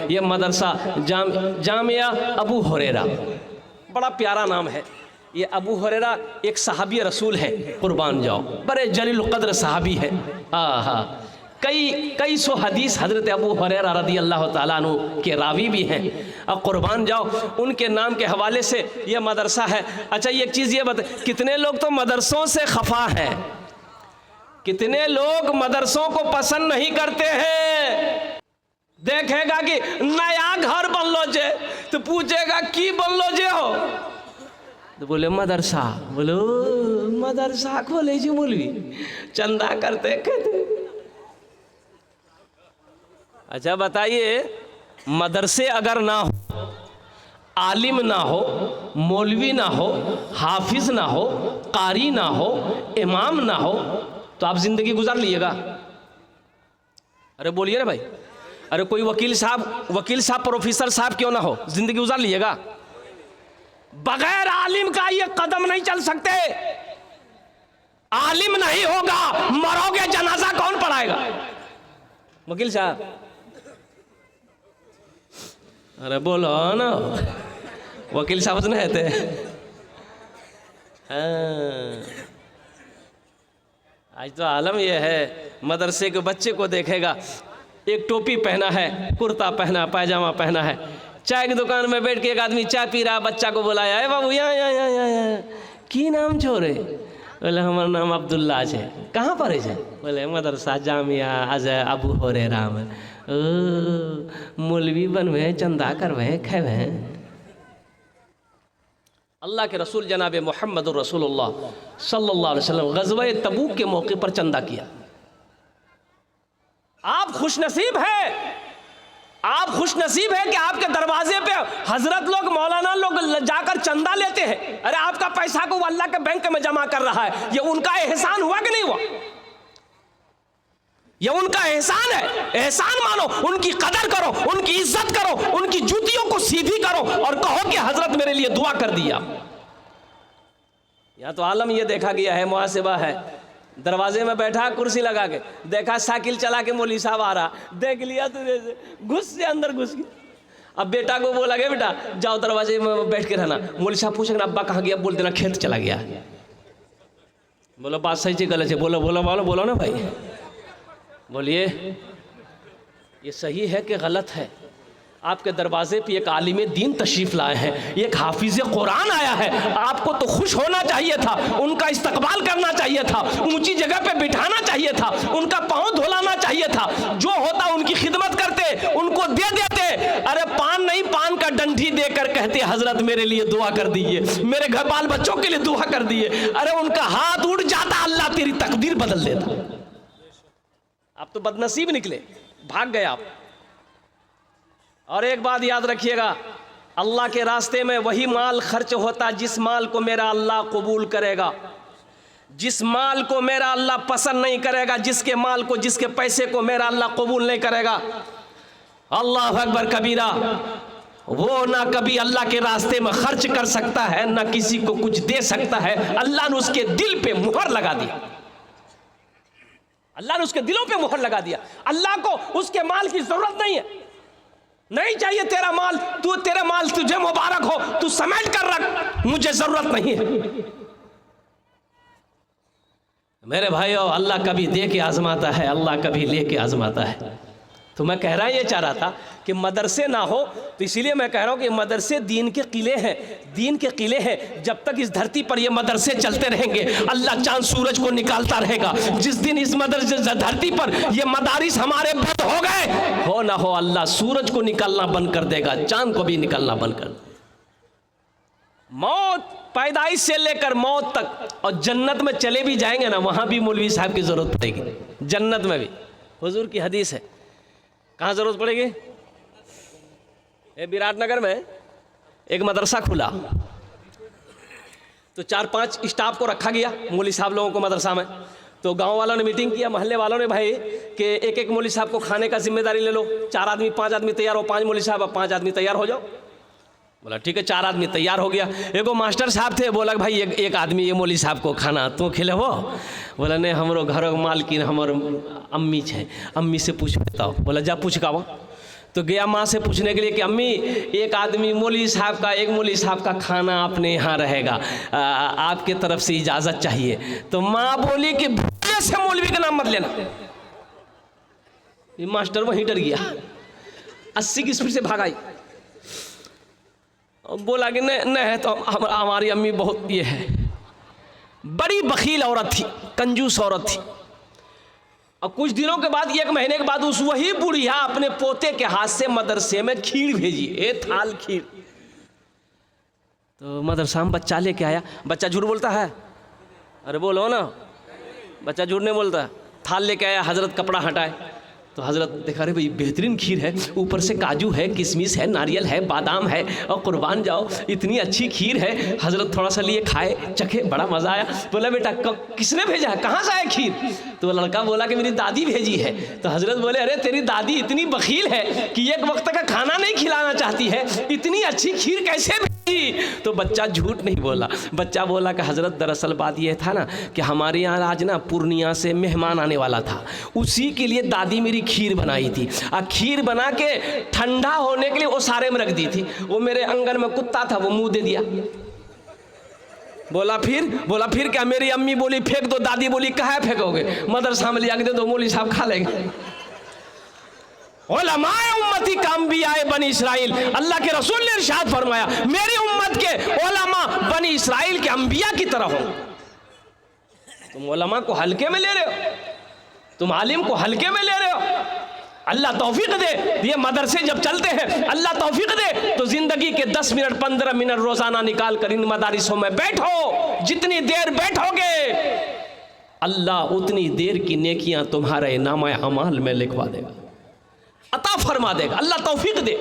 ये मदरसा जामिया अबू हुरैरा, बड़ा प्यारा नाम है। ये अबू हुरैरा एक सहाबी रसूल है, कुर्बान जाओ, बड़े जलील क़द्र सहाबी है। हाँ, कई सौ हदीस हज़रत अबू हुरैरा रज़ी अल्लाह ताला अन्हु के रावी भी हैं। अब कुर्बान जाओ, उनके नाम के हवाले से ये मदरसा है। अच्छा, एक चीज़ ये बता, कितने लोग तो मदरसों से खफा हैं, कितने लोग मदरसों को पसंद नहीं करते हैं। देखेगा कि नया घर बनलो जे तो पूछेगा की बनलो जे हो, तो बोले मदरसा, बोलो मदरसा खोले जी मौलवी, चंदा करते कहते। अच्छा बताइए, मदरसे अगर ना हो, आलिम ना हो, मौलवी ना हो, हाफिज ना हो, कारी ना हो, इमाम ना हो, तो आप जिंदगी गुजार लीजिएगा? अरे बोलिए ना भाई। अरे कोई वकील साहब प्रोफेसर साहब क्यों ना हो, जिंदगी गुजार लीजिएगा? बगैर आलिम का ये कदम नहीं चल सकते। आलिम नहीं होगा, मरोगे, जनाजा कौन पढ़ाएगा? वकील साहब, अरे बोलो ना, वकील साहब नहीं रहते। हाँ, आज तो आलम यह है, मदरसे के बच्चे को देखेगा, एक टोपी पहना है, कुर्ता पहना, पायजामा पहना है, चाय की दुकान में बैठ के एक आदमी चाय पी रहा, बच्चा को बुलाया, है बाबू यहाँ की नाम छोरे? बोले हमारा नाम अब्दुल्ला है। कहाँ पर है? बोले मदरसा जामिया अजय अबू हुरैरा में। मौलवी बनवे, चंदा करवे, खेवे। अल्लाह के रसूल जनाब मोहम्मद रसूलुल्लाह सल्लल्लाहु अलैहि वसल्लम ग़ज़वा तबूक के मौके पर चंदा किया। आप खुशनसीब हैं, आप खुशनसीब हैं कि आपके दरवाजे पे हजरत लोग, मौलाना लोग जाकर चंदा लेते हैं। अरे आपका पैसा को वो अल्लाह के बैंक में जमा कर रहा है, ये उनका एहसान हुआ कि नहीं हुआ? ये उनका एहसान है, एहसान मानो, उनकी कदर करो, उनकी इज्जत करो, उनकी जूतियों को सीधी करो और कहो कि हजरत मेरे लिए दुआ कर दिया। यहाँ तो आलम ये देखा गया है, मुहासिबा है, दरवाजे में बैठा, कुर्सी लगा के, देखा साइकिल चला के मौलवी साहब आ रहा, देख लिया तुझे, घुस से अंदर घुस गया। अब बेटा को बोला गया, बेटा जाओ दरवाजे में बैठ के रहना। मौलवी साहब पूछेंगे अब्बा कहाँ गया? बोल देना खेत चला गया। बोलो बात सही है गलत है? बोलो बोलो बोलो बोलो ना भाई, बोलिए ये सही है कि गलत है? आपके दरवाजे पे एक आलिम दीन तशरीफ लाए हैं, एक हाफिज कुरान आया है, आपको तो खुश होना चाहिए था, उनका इस्तकबाल करना चाहिए था, ऊंची जगह पे बिठाना चाहिए था, उनका पांव धुलाना चाहिए था, जो होता उनकी खिदमत करते, उनको दे देते। अरे पान नहीं, पान का डंडी देकर कहते हजरत मेरे लिए दुआ कर दीजिए, मेरे घर बाल बच्चों के लिए दुआ कर दीजिए। अरे उनका हाथ उड़ जाता, अल्लाह तेरी तकदीर बदल देता। आप तो बदनसीब निकले, भाग गए आप। और एक बात याद रखिएगा, अल्लाह के रास्ते में वही माल खर्च होता जिस माल को मेरा अल्लाह कबूल करेगा, जिस माल को मेरा अल्लाह पसंद नहीं करेगा, जिसके माल को, जिसके पैसे को मेरा अल्लाह कबूल नहीं करेगा, अल्लाह अकबर कबीरा, वो ना कभी अल्लाह के रास्ते में खर्च कर सकता है, ना किसी को कुछ दे सकता है। अल्लाह ने उसके दिल पे मुहर लगा दिया, अल्लाह ने उसके दिलों पे मुहर लगा दिया। अल्लाह को उसके माल की जरूरत नहीं है, नहीं चाहिए तेरा माल, तू तेरा माल तुझे मुबारक हो, तू समेट कर रख, मुझे जरूरत नहीं है। मेरे भाइयों, अल्लाह कभी दे के आजमाता है, अल्लाह कभी ले के आजमाता है। तो मैं कह रहा ये चाह रहा था कि मदरसे ना हो, तो इसीलिए मैं कह रहा हूँ कि मदरसे दीन के किले हैं, दीन के किले हैं। जब तक इस धरती पर ये मदरसे चलते रहेंगे, अल्लाह चांद सूरज को निकालता रहेगा। जिस दिन इस मदरसे धरती पर ये मदारिस हमारे बंद हो गए, हो ना हो, अल्लाह सूरज को निकालना बंद कर देगा, चांद को भी निकालना बंद कर देगा। मौत, पैदाइश से लेकर मौत तक, और जन्नत में चले भी जाएंगे ना, वहाँ भी मौलवी साहब की जरूरत पड़ेगी, जन्नत में भी। हुजूर की हदीस है, कहाँ जरूरत पड़ेगी? विराटनगर में एक मदरसा खुला, तो 4-5 स्टाफ को रखा गया, मौलवी साहब लोगों को मदरसा में। तो गांव वालों ने मीटिंग किया, मोहल्ले वालों ने, भाई कि एक मौलवी साहब को खाने का जिम्मेदारी ले लो, 4 आदमी 5 आदमी तैयार हो, 5 मौलवी साहब, 5 आदमी तैयार हो जाओ। बोला ठीक है, 4 आदमी तैयार हो गया। एगो मास्टर साहब थे, बोला भाई एक आदमी ये मौलवी साहब को खाना तू खिले हो? बोला नहीं, हमारो घर मालकिन हमर अम्मी है, अम्मी से पूछ बताओ। बोला जा पूछ का। तो गया माँ से पूछने के लिए कि अम्मी एक आदमी मौलवी साहब का, एक मौलवी साहब का खाना अपने यहाँ रहेगा, आपके तरफ से इजाज़त चाहिए। तो माँ बोली कि भूले से मौलवी का नाम मत लेना। ये मास्टर वहीं डर गया, 80 की स्पीड से भागाई। बोला कि नहीं है तो हमारी अम्मी बहुत ये है, बड़ी बखील औरत थी, कंजूस औरत थी। और कुछ दिनों के बाद, 1 महीने के बाद, उस वही बुढ़िया अपने पोते के हाथ से मदरसे में खीर भेजी, एक थाल खीर। तो मदरसा में बच्चा लेके आया। बच्चा झूठ बोलता है? अरे बोलो ना, बच्चा झूठ नहीं बोलता। थाल लेके आया, हजरत कपड़ा हटाए तो हजरत देखा, अरे भाई बेहतरीन खीर है, ऊपर से काजू है, किशमिश है, नारियल है, बादाम है, और कुर्बान जाओ इतनी अच्छी खीर है। हजरत थोड़ा सा लिए, खाए, चखे, बड़ा मज़ा आया। बोला बेटा किसने भेजा है, कहाँ से आया खीर? तो लड़का बोला कि मेरी दादी भेजी है। तो हजरत बोले, अरे तेरी दादी इतनी बखील है कि एक वक्त का खाना नहीं खिलाना चाहती है, इतनी अच्छी खीर कैसे भेजी? तो बच्चा झूठ नहीं बोला। बच्चा बोला कि हजरत दरअसल बात यह था ना कि हमारे यहाँ आज ना पूर्णिया से मेहमान आने वाला था, उसी के लिए दादी मेरी खीर बनाई थी। और खीर बना के ठंडा होने के लिए वो सारे में रख दी थी। वो मेरे आंगन में कुत्ता था, वो मुंह दे दिया। बोला फिर क्या? मेरी अम्मी बोली फेंक दो, दादी बोली कहाँ फेंकोगे? मदरसा में लिया के दे दो, मौलवी साहब खा लेंगे। उलमाए उम्मती का अंबियाए बनी इसराइल, अल्लाह के रसूल ने इरशाद फरमाया, मेरी उम्मत के उलमा बनी इसराइल के अंबिया की तरह हो। तुम उलमा को हल्के में ले रहे हो, तुम आलिम को हल्के में ले रहे हो। अल्लाह तौफीक दे, ये मदरसे जब चलते हैं, अल्लाह तौफीक दे तो जिंदगी के 10 मिनट 15 मिनट रोजाना निकाल कर इन मदारिसों में बैठो। जितनी देर बैठोगे अल्लाह उतनी देर की नेकियां तुम्हारे नामा अमाल में लिखवा देगा, अता फरमा देगा। अल्लाह तौफीक दे।